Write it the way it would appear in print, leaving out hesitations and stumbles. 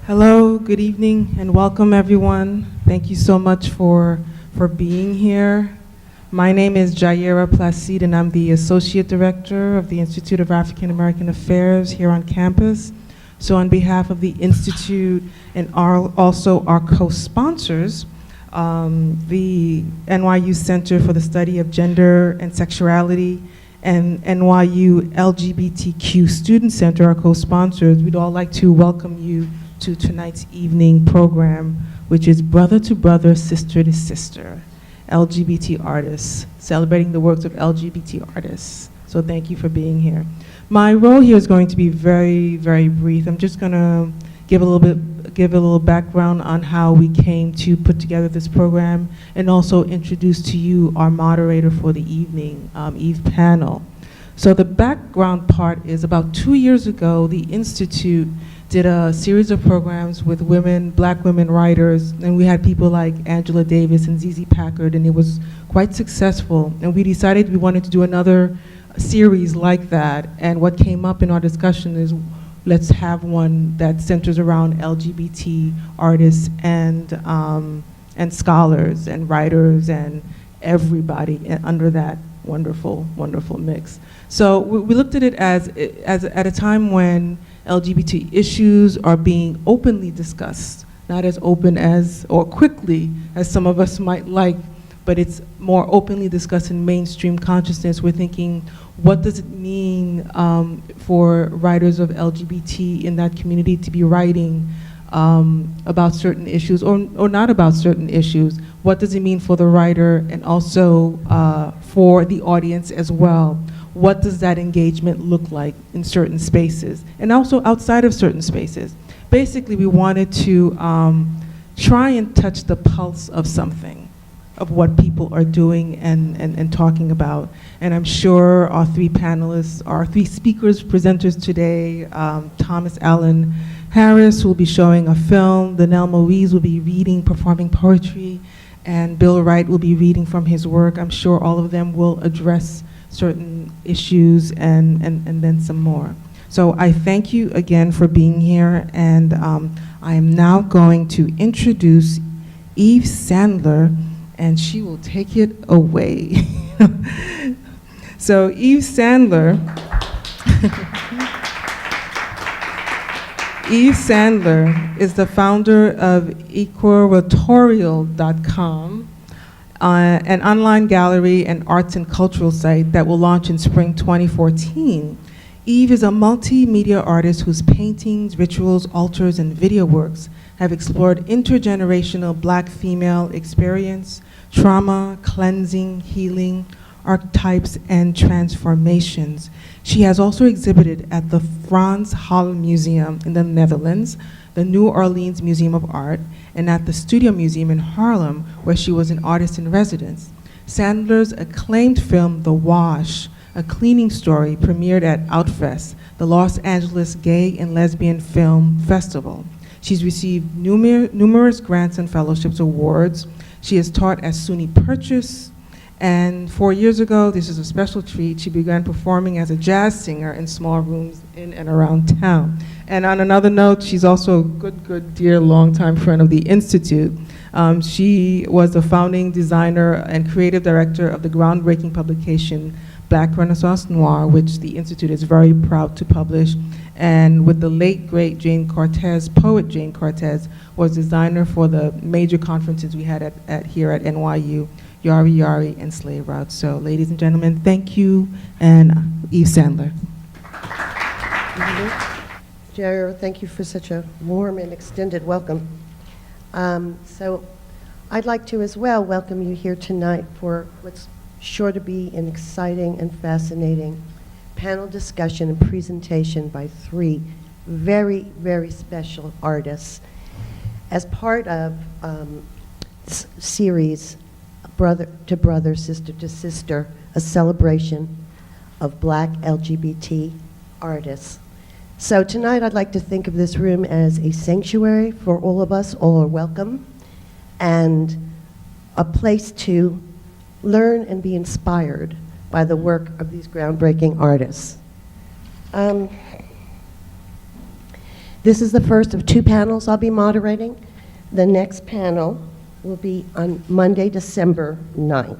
Hello, good evening, and welcome everyone. Thank you so much for being here. My name is Jaira Placide, and I'm the Associate Director of the Institute of African American Affairs here on campus. So on behalf of the Institute and also our co-sponsors, the NYU Center for the Study of Gender and Sexuality and NYU LGBTQ Student Center, our co-sponsors, we'd all like to welcome you to tonight's evening program, which is Brother to Brother, Sister to Sister, LGBT artists, celebrating the works of LGBT artists. So thank you for being here. My role here is going to be very, very brief. I'm just gonna give a little background on how we came to put together this program, and also introduce to you our moderator for the evening, Eve Panel. So the background part is about 2 years ago, the Institute did a series of programs with black women writers, and we had people like Angela Davis and ZZ Packard, and it was quite successful. And we decided we wanted to do another series like that, and what came up in our discussion is let's have one that centers around LGBT artists and scholars and writers and everybody under that wonderful, wonderful mix. So we looked at it as at a time when LGBT issues are being openly discussed, not as open as, or quickly as some of us might like, but it's more openly discussed in mainstream consciousness. We're thinking, what does it mean for writers of LGBT in that community to be writing about certain issues or not about certain issues? What does it mean for the writer and also for the audience as well? What does that engagement look like in certain spaces and also outside of certain spaces? Basically, we wanted to try and touch the pulse of something, of what people are doing and talking about. And I'm sure our three panelists, our three speakers, presenters today, Thomas Allen Harris will be showing a film, Danelle Moise will be reading, performing poetry, and Bill Wright will be reading from his work. I'm sure all of them will address certain issues and then some more. So I thank you again for being here, and I am now going to introduce Eve Sandler, and she will take it away. So Eve Sandler, Eve Sandler is the founder of equatorial.com, an online gallery and arts and cultural site that will launch in spring 2014. Eve is a multimedia artist whose paintings, rituals, altars, and video works have explored intergenerational Black female experience, trauma, cleansing, healing, archetypes, and transformations. She has also exhibited at the Frans Hal Museum in the Netherlands, the New Orleans Museum of Art, and at the Studio Museum in Harlem, where she was an artist in residence. Sandler's acclaimed film, The Wash, a cleaning story, premiered at Outfest, the Los Angeles Gay and Lesbian Film Festival. She's received numerous grants and fellowships awards. She has taught at SUNY Purchase, and 4 years ago, this is a special treat, she began performing as a jazz singer in small rooms in and around town. And on another note, she's also a good, dear, longtime friend of the Institute. She was the founding designer and creative director of the groundbreaking publication Black Renaissance Noir, which the Institute is very proud to publish. And with the late, great Jane Cortez, poet Jane Cortez, was designer for the major conferences we had here at NYU, Yari Yari and Slave Route. So ladies and gentlemen, thank you, and Eve Sandler. Jairo, thank you for such a warm and extended welcome. So I'd like to as well welcome you here tonight for what's sure to be an exciting and fascinating panel discussion and presentation by three very, very special artists as part of series Brother to Brother, Sister to Sister, a celebration of Black LGBT artists. So tonight I'd like to think of this room as a sanctuary for all of us. All are welcome, and a place to learn and be inspired by the work of these groundbreaking artists. This is the first of 2 panels I'll be moderating. The next panel will be on Monday, December 9th.